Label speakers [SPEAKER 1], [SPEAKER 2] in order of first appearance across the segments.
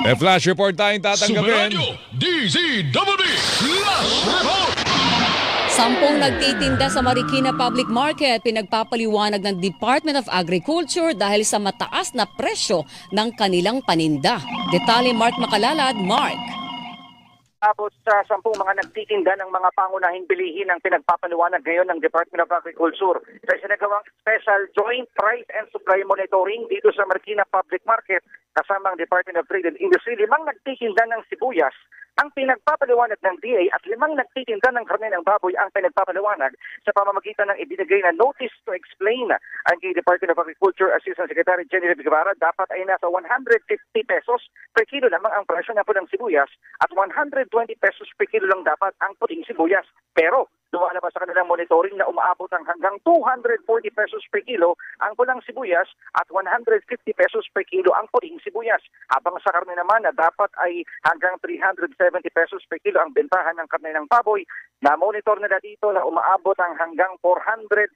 [SPEAKER 1] May flash report tayong tatanggapin.
[SPEAKER 2] Superradyo DZWB Flash Report.
[SPEAKER 3] 10 nagtitinda sa Marikina Public Market pinagpapaliwanag ng Department of Agriculture dahil sa mataas na presyo ng kanilang paninda. Detalye Mark Makalalad, Mark.
[SPEAKER 4] Abot sa 10 mga nagtitinda ng mga pangunahing bilihin ang pinagpapaliwanag ngayon ng Department of Agriculture sa isinagawang Special Joint Price and Supply Monitoring dito sa Marikina Public Market kasama ang Department of Trade and Industry. 5 nagtitinda ng sibuyas ang pinagpapaliwanag ng DA at 5 nagtitinda ng karne ng baboy ang pinagpapaliwanag sa pamamagitan ng ibinigay na Notice to Explain. Ang kay Department of Agriculture Assistant Secretary Genevieve Guevara, dapat ay nasa 150 pesos per kilo lamang ang presyo na po ng sibuyas at 120 pesos per kilo lang dapat ang puting sibuyas. Pero lumalabas sa kanilang monitoring na umaabot ang hanggang 240 pesos per kilo ang pulang sibuyas at 150 pesos per kilo ang puting sibuyas. Habang sa karne naman na dapat ay hanggang 370 pesos per kilo ang bentahan ng karne ng baboy, na monitor nila dito na umaabot ang hanggang 400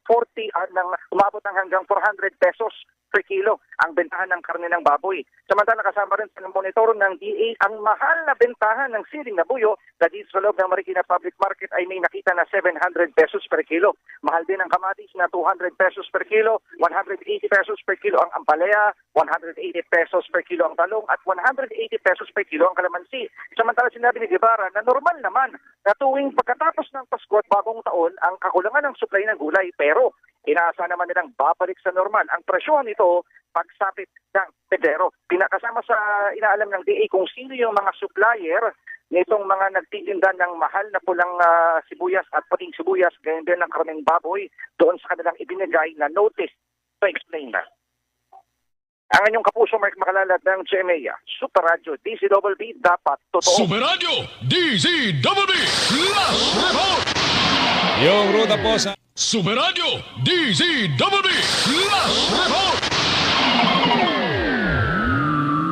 [SPEAKER 4] pesos per kilo ang bentahan ng karne ng baboy. Samantala kasama rin sa monitor ng DA ang mahal na bentahan ng siling na buyo na dito sa loob ng Marikina Public Market ay may nakita na 700 pesos per kilo. Mahal din ang kamatis na 200 pesos per kilo, 180 pesos per kilo ang ampalaya, 180 pesos per kilo ang talong at 180 pesos per kilo ang kalamansi. Samantala sinabi ni Guevara na normal naman na tuwing pagkatapos ng Pasko at bagong taon ang kakulangan ng supply ng gulay, pero inaasa naman nilang babalik sa normal ang presyohan nito pagsapit ng Pedero. Pinakasama sa inaalam ng DA kung sino yung mga supplier nitong mga nagtitinda ng mahal na pulang sibuyas at puting sibuyas, ganyan din ng karneng baboy doon sa kanilang ibinigay na Notice to Explain na. Ang inyong kapuso, Mark Makalalad ng GMA, Superradyo DZWB, dapat totoo.
[SPEAKER 2] Superradyo DZWB Flash Report.
[SPEAKER 1] Yung ruta po sa
[SPEAKER 2] Superradyo DZWB Flash Report.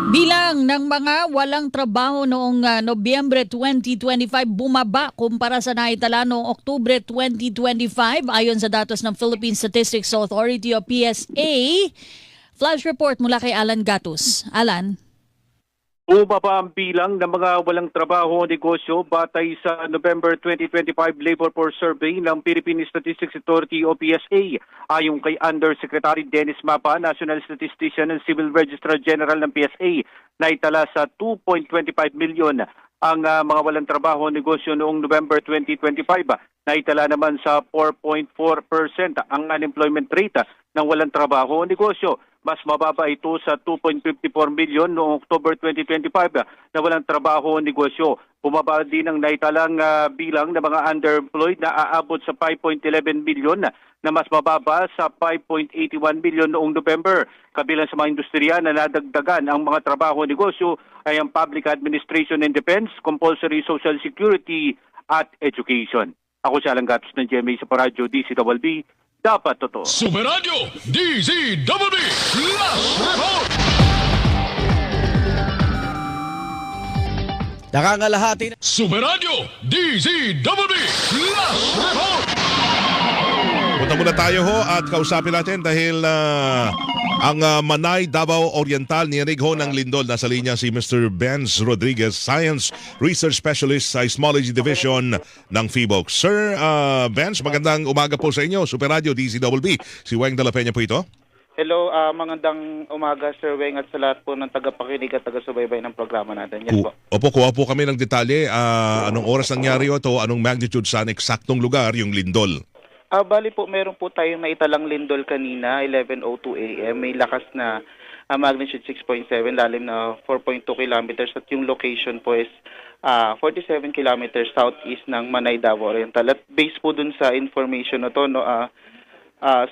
[SPEAKER 5] Bilang ng mga walang trabaho noong Nobyembre 2025 bumaba kumpara sa naitala noong Oktubre 2025 ayon sa datos ng Philippine Statistics Authority o PSA. Flash report mula kay Alan Gatus. Alan?
[SPEAKER 6] Bumaba ang bilang ng mga walang trabaho o negosyo batay sa November 2025 Labor Force Survey ng Philippine Statistics Authority o PSA. Ayon kay Undersecretary Dennis Mapa, National Statistician and Civil Registrar General ng PSA, naitala sa 2.25 million ang mga walang trabaho o negosyo noong November 2025. Naitala naman sa 4.4% ang unemployment rate ng walang trabaho o negosyo. Mas mababa ito sa 2.54 million noong October 2025 na walang trabaho o negosyo. Bumaba din ang naitalang bilang ng mga underemployed na aabot sa 5.11 million na mas mababa sa 5.81 million noong November. Kabilang sa mga industriya na nadagdagan ang mga trabaho o negosyo ay ang Public Administration and Defense, Compulsory Social Security at Education. Ako si Alan Gatus ng GMA sa Paradyo DZWB. Dapat totoo.
[SPEAKER 2] Superradyo DZWB Flash Report.
[SPEAKER 7] Nakangalahati na.
[SPEAKER 2] Superradyo DZWB Flash Report.
[SPEAKER 1] punta muna tayo ho at kausapin natin dahil ang Manay, Davao Oriental niyanig ho ng lindol. Nasa linya si Mr. Benz Rodriguez, Science Research Specialist sa Seismology Division ng PHIVOLCS. Sir Benz, magandang umaga po sa inyo. Super Radio DZWB. Si Weng Dela Peña po ito.
[SPEAKER 8] Hello, magandang umaga Sir Weng at sa lahat po ng tagapakinig at taga-subaybay ng programa natin. Yes po.
[SPEAKER 1] Opo, kuha po kami ng detalye. Anong oras nangyari ito? Anong magnitude saan eksaktong lugar yung lindol?
[SPEAKER 8] Bali po, meron po tayong naitalang lindol kanina, 11:02 a.m. May lakas na magnitude 6.7, lalim na 4.2 kilometers at yung location po is 47 kilometers southeast ng Manay, Davao Oriental. At based po dun sa information na to, no,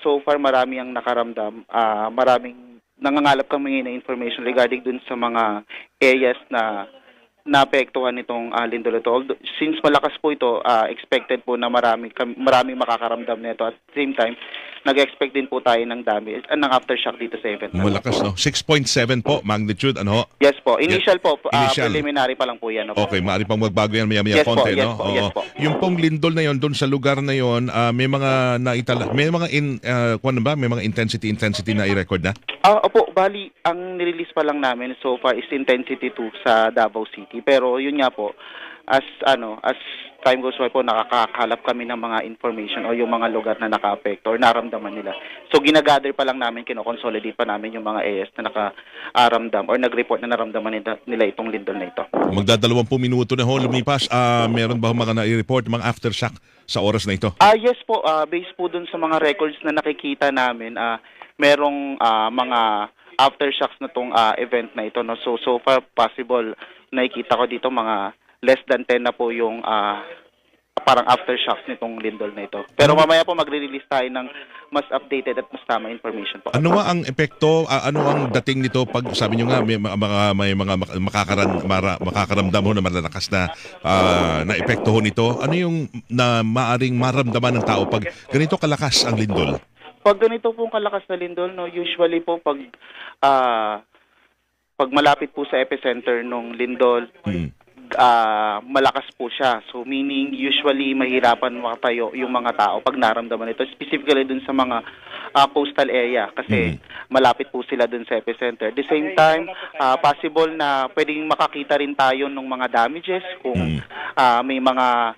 [SPEAKER 8] so far marami ang nakaramdam, maraming nangangalap kami na information regarding dun sa mga areas na naapektuhan nitong lindol ito. Although, since malakas po ito, expected po na maraming makakaramdam nito. At the same time, nag-expect din po tayo ng damage, ng aftershock dito sa event.
[SPEAKER 1] Malakas, no? 6.7 po, magnitude, ano ho?
[SPEAKER 8] Yes po. Initial po,
[SPEAKER 1] Initial.
[SPEAKER 8] preliminary pa lang po yan. Opo.
[SPEAKER 1] Okay, maaari pang magbago yan maya-maya
[SPEAKER 8] Yes po,
[SPEAKER 1] konti,
[SPEAKER 8] yes
[SPEAKER 1] no?
[SPEAKER 8] po,
[SPEAKER 1] Oo.
[SPEAKER 8] yes po.
[SPEAKER 1] Yung pong lindol na yon doon sa lugar na yon, may mga may mga may mga intensity na i-record na?
[SPEAKER 8] Opo, bali, ang nirelease pa lang namin so far is intensity 2 sa Davao City. Pero yun nga po, as time goes by po, nakakakalap kami ng mga information o yung mga lugar na naka-apekto or naramdaman nila. So ginagather pa lang namin, kinoconsolidate pa namin yung mga AS na nakaramdam or nag-report na naramdaman nila itong lindol na ito.
[SPEAKER 1] Magdadalawang minuto na ho lumipas. Meron ba mga na-report, mga aftershock sa oras na ito?
[SPEAKER 8] Yes po, based po dun sa mga records na nakikita namin, merong mga aftershocks na tong event na ito. No? So far possible, nakikita ko dito mga less than 10 na po yung parang aftershocks nitong lindol na ito. Pero mamaya po magre-release tayo ng mas updated at mas tama information po.
[SPEAKER 1] Ano nga ang epekto, ano ang dating nito pag sabi nyo nga may mga makakaramdam ho na malalakas na na epekto ho nito? Ano yung na maaring maramdaman ng tao pag ganito kalakas ang lindol?
[SPEAKER 8] Pag ganito pong kalakas na lindol, no, usually po pag malapit po sa epicenter ng lindol, malakas po siya. So meaning usually mahirapan makatayo yung mga tao pag naramdaman ito. Specifically dun sa mga coastal area kasi malapit po sila dun sa epicenter. At the same time, possible na pwedeng makakita rin tayo ng mga damages kung may mga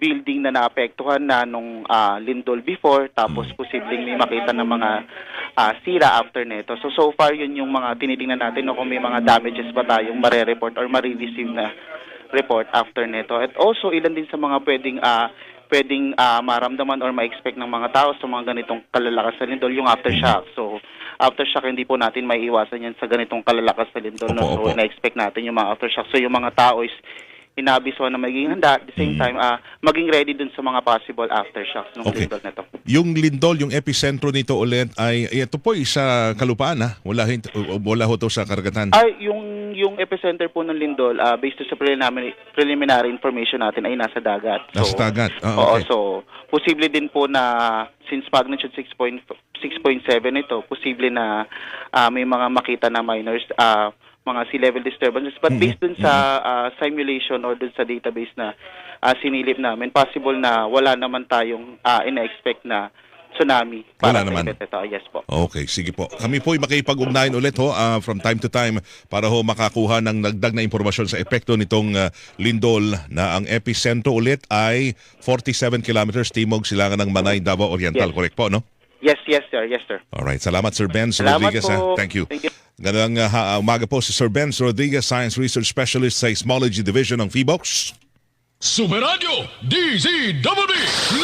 [SPEAKER 8] building na naapektuhan na nung lindol before, tapos posibleng may makita ng mga sira after nito. So far yun yung mga tinitingnan natin, no, kung may mga damages ba tayong mare-report or mare-receive na report after nito. At also ilan din sa mga pwedeng maramdaman or ma-expect ng mga tao sa mga ganitong kalalakas na lindol, yung aftershock. So aftershock, hindi po natin maiiwasan yan sa ganitong kalalakas na lindol. No? So na-expect natin yung mga aftershock. So yung mga tao is inabiso na maging handa, at the same time maging ready dun sa mga possible aftershocks ng lindol na ito.
[SPEAKER 1] Yung lindol, yung epicentro nito ulit ay ito po sa kalupaan, ha? Wala ho to sa karagatan.
[SPEAKER 8] Yung epicenter po ng lindol, based sa preliminary information natin ay nasa dagat.
[SPEAKER 1] Nasa dagat. Okay.
[SPEAKER 8] Oo, so posible din po na since magnitude 6.7 ito, posible na may mga makita na minors, mga sea level disturbances, but based dun sa simulation or dun sa database na sinilip namin, possible na wala naman tayong ina-expect na tsunami.
[SPEAKER 1] Wala naman.
[SPEAKER 8] Ito. Yes po.
[SPEAKER 1] Okay, sige po. Kami po ay makipag-ugnayan ulit ho from time to time para ho makakuha ng nagdag na impormasyon sa epekto nitong lindol na ang epicentro ulit ay 47 kilometers timog silangan ng Manay, Davao Oriental.
[SPEAKER 8] Yes.
[SPEAKER 1] Correct po, no?
[SPEAKER 8] Yes, sir. Yes, sir.
[SPEAKER 1] Alright, salamat Sir Benz
[SPEAKER 8] Salamat
[SPEAKER 1] Rodriguez.
[SPEAKER 8] po.
[SPEAKER 1] Thank you.
[SPEAKER 8] Thank you.
[SPEAKER 1] Gandang umaga po si Sir Benz Rodriguez, Science Research Specialist sa Seismology Division ng PHIVOLCS.
[SPEAKER 2] Super Radio DZBB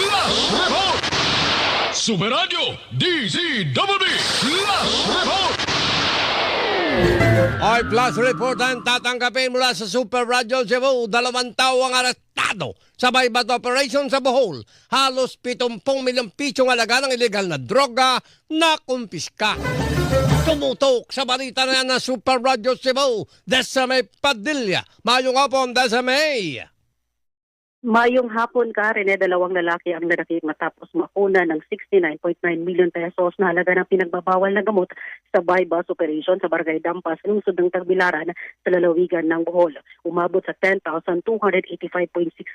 [SPEAKER 2] Last Report! Super Radio DZBB Last Report!
[SPEAKER 7] Oy, plus report ang tatanggapin mula sa Super Radio Cebu. 2 tao ang arestado sa baybat operation sa Bohol. Halos 70 milyong pisong halaga ng illegal na droga na kumpiska. Tumutok sa balita na yan ng Super Radio Cebu, Desame Padilla. Mayong hapon, Desame.
[SPEAKER 9] Mayong hapon ka, Rene, 2 lalaki ang nanakit matapos makuna ng 69.9 million pesos na halaga ng pinagbabawal na gamot sa buy-bus operation sa Barangay Dampas, lungsod ng Tagbilaran sa lalawigan ng Bohol. Umabot sa 10,285.6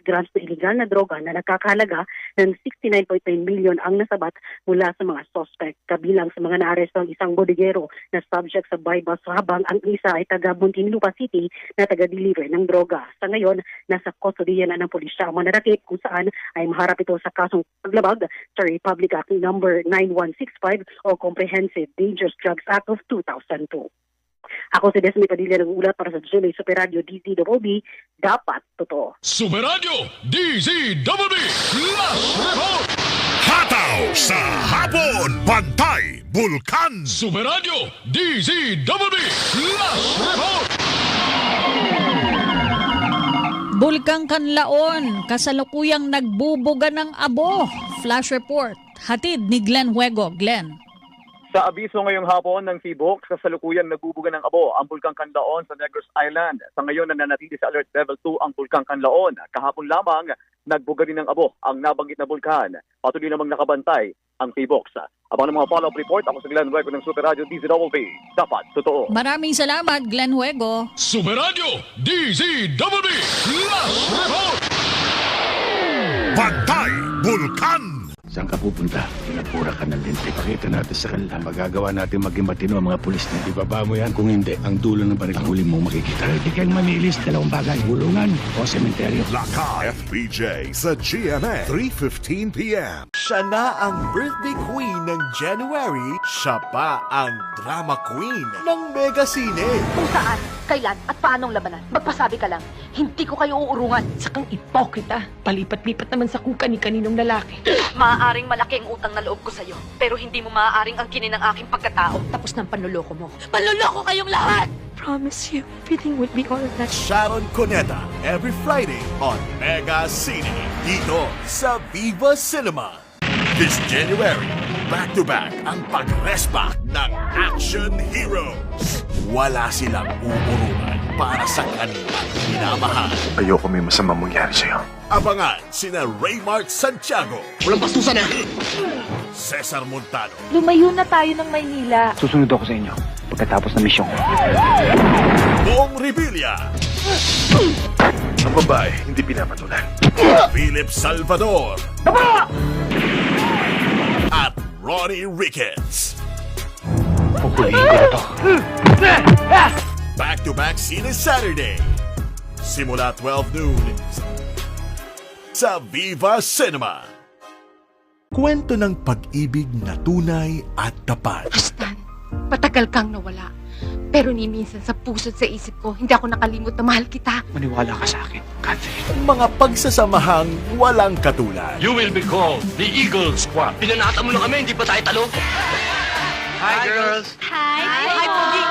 [SPEAKER 9] grams na illegal na droga na nakakahalaga ng 69.9 million ang nasabat mula sa mga suspect. Kabilang sa mga naaresto ang isang bodegero na subject sa buy-bus habang ang isa ay taga Muntinlupa City na taga-deliver ng droga. Sa ngayon, nasa kustodiya na ng pulisya ang mananakit kung saan ay maharap ito sa kasong paglabag sa Republic Act No. 9165 o Comprehensive Dangerous Drugs Act of 2002. Ako si Desme Padilla ng ulat para sa July Super Radio DZBB, dapat totoo.
[SPEAKER 2] Super Radio DZBB Last Report!
[SPEAKER 1] Hataw sa hapon, Bantay, Bulkan.
[SPEAKER 2] Super Radio DZBB Last Report!
[SPEAKER 5] Bulkang Kanlaon, kasalukuyang nagbubuga ng abo. Flash report. Hatid ni Glenn Huego. Glenn.
[SPEAKER 6] Sa abiso ngayong hapon ng Seabook, sa salukuyang nagbubuga ng abo ang Bulkang Canlaon sa Negros Island. Sa ngayon nananatili sa Alert Level 2 ang Bulkang Canlaon. Kahapon lamang nagbuga din ng abo ang nabanggit na bulkan. Patuloy namang nakabantay ang Seabook. Abang ng mga follow-up report, ako sa Glenn Huego ng Super Radio DZWB. Dapat totoo.
[SPEAKER 5] Maraming salamat, Glenn Huego.
[SPEAKER 2] Super Radio DZWB Last Report.
[SPEAKER 1] Pantay Bulkan!
[SPEAKER 10] Saan ka pupunta? Pinapura ka ng lente. Pakita natin sa kanila. Magagawa natin maging matino ang mga pulis na. Ibaba mo yan. Kung hindi, ang dulo ng baril ang huli mo makikita. Hindi kayong manilis. Dalawang bagay. Hulungan o sementeryo.
[SPEAKER 1] Laka FPJ sa GMA 3:15 p.m.
[SPEAKER 11] Siya na ang birthday queen ng January, siya pa ang drama queen ng Megacine.
[SPEAKER 12] Kung saan, kailan at paanong labanan. Magpasabi ka lang, hindi ko kayo uurungan.
[SPEAKER 13] Sakang ipokrita. Palipat-lipat naman sa kung kani-kaninong lalaki.
[SPEAKER 12] Maaaring malaki ang utang na loob ko sa'yo, pero hindi mo maaaring angkinin ang aking pagkatao.
[SPEAKER 13] Tapos ng panluloko mo.
[SPEAKER 12] Panluloko kayong lahat!
[SPEAKER 13] Promise you, everything will be alright.
[SPEAKER 11] Sharon Cuneta, every Friday on Megacine. Dito sa Viva Cinema. This January, back-to-back ang pag-respack ng action heroes. Wala silang uurungan para sa kanilang minamahal.
[SPEAKER 10] Ayoko may masama mangyari sa'yo.
[SPEAKER 11] Abangan sina Raymart Santiago,
[SPEAKER 7] Walang pastusan na!
[SPEAKER 11] Cesar Montano,
[SPEAKER 12] Lumayo na tayo ng Maynila.
[SPEAKER 10] Susunod ako sa inyo pagkatapos ng misyon ko.
[SPEAKER 11] Bong Revilla,
[SPEAKER 10] Ang babae, hindi pinapatulan.
[SPEAKER 11] Philip Salvador, at Ronnie Ricketts.
[SPEAKER 10] Pupulihin ko na to.
[SPEAKER 11] Back-to-back Cine Saturday. Simula 12 noon sa Viva Cinema. Kwento ng pag-ibig na tunay at tapat.
[SPEAKER 13] Stan, patagal kang nawala. Pero ni minsan sa puso't sa isip ko, hindi ako nakalimot na mahal kita.
[SPEAKER 10] Maniwala ka sa akin, Catherine.
[SPEAKER 11] Mga pagsasamahang walang katulad.
[SPEAKER 2] You will be called the Eagle Squad.
[SPEAKER 7] Pinanata mo na kami, hindi pa tayo talo. Hi, girls!
[SPEAKER 12] Hi, Pogi!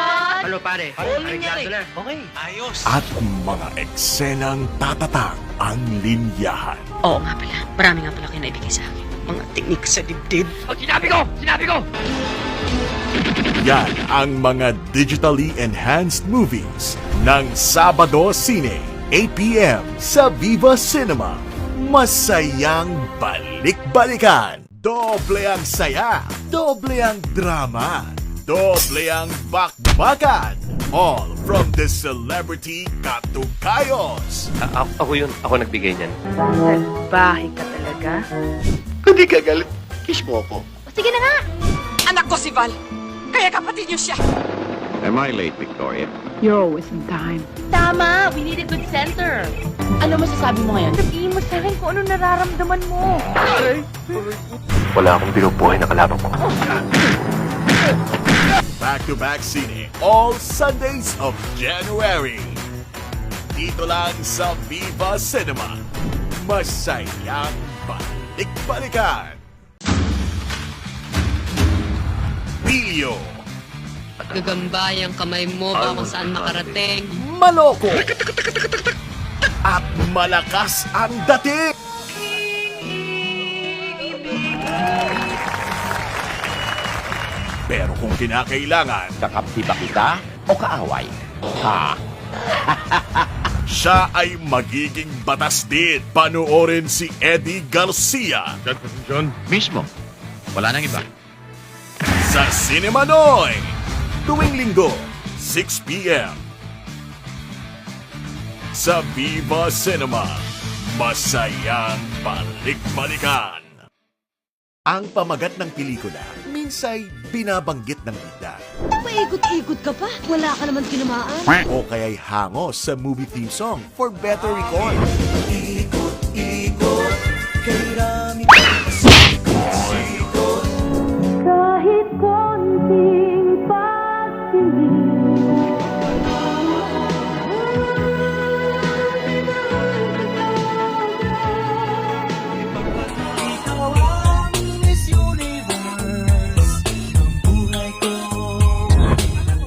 [SPEAKER 7] Hello, pare. Arigado na. Okay. Ayos.
[SPEAKER 11] At mga eksenang tatatang ang linyahan.
[SPEAKER 13] Oo nga pala, marami nga pala kayo naibigay sa akin. Mga teknik sa dibdib.
[SPEAKER 7] Sinabi ko! Sinabi ko!
[SPEAKER 11] Yan ang mga digitally enhanced movies ng Sabado Cine, 8 p.m. sa Viva Cinema. Masayang balik-balikan. Doble ang saya, doble ang drama, doble ang bakbakan. All from the celebrity Katukayos.
[SPEAKER 7] Ako yun. Ako nagbigay niyan.
[SPEAKER 12] Salbahe ka talaga.
[SPEAKER 10] Hindi ka galit. Kiss mo ako.
[SPEAKER 12] Sige na nga!
[SPEAKER 13] Anak ko si Val. Kaya kapatid niyo siya.
[SPEAKER 10] Am I late, Victoria?
[SPEAKER 13] You're always in time.
[SPEAKER 12] Tama! We need a good center. Ano masasabi mo ngayon? Sabihin mo sa akin kung ano nararamdaman mo.
[SPEAKER 10] Wala akong binubuhay na kalabang ko.
[SPEAKER 11] Back-to-back Cine, all Sundays of January. Dito lang sa Viva Cinema. Masayang balik-balikan. Pilyo,
[SPEAKER 13] Gagambay ang kamay mo ba kung saan makarating?
[SPEAKER 11] maloko, at malakas ang dating. Pero kung kinakailangan,
[SPEAKER 10] Kakampi ba kita o kaaway? Ha?
[SPEAKER 11] siya ay magiging batas din. Panoorin si Eddie Garcia
[SPEAKER 2] John?
[SPEAKER 10] Mismo. Wala nang iba.
[SPEAKER 11] sa Cinema Noy. Tuwing linggo, 6 p.m. Sa Viva Cinema. Masayang balik-balikan. Ang pamagat ng pelikula, minsay binabanggit ng bida.
[SPEAKER 12] Paikot-ikot ka pa? Wala ka naman tinamaan.
[SPEAKER 11] O kaya'y hango sa movie theme song for better record. Ikot-ikot, kay Rami
[SPEAKER 12] Kahit konting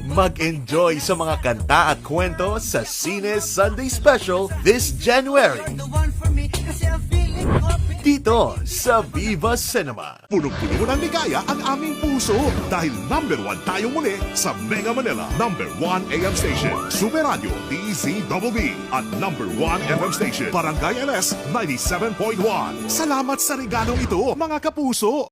[SPEAKER 11] Mag-enjoy sa mga kanta at kwento sa Cine Sunday Special this January. dito sa Viva Cinema.
[SPEAKER 14] Punong-puno ng ligaya ang aming puso dahil number 1 tayo muli sa Mega Manila number 1 AM station, Super Radio DZBB at number 1 FM station, Barangay LS 97.1. Salamat sa regalong ito, mga kapuso!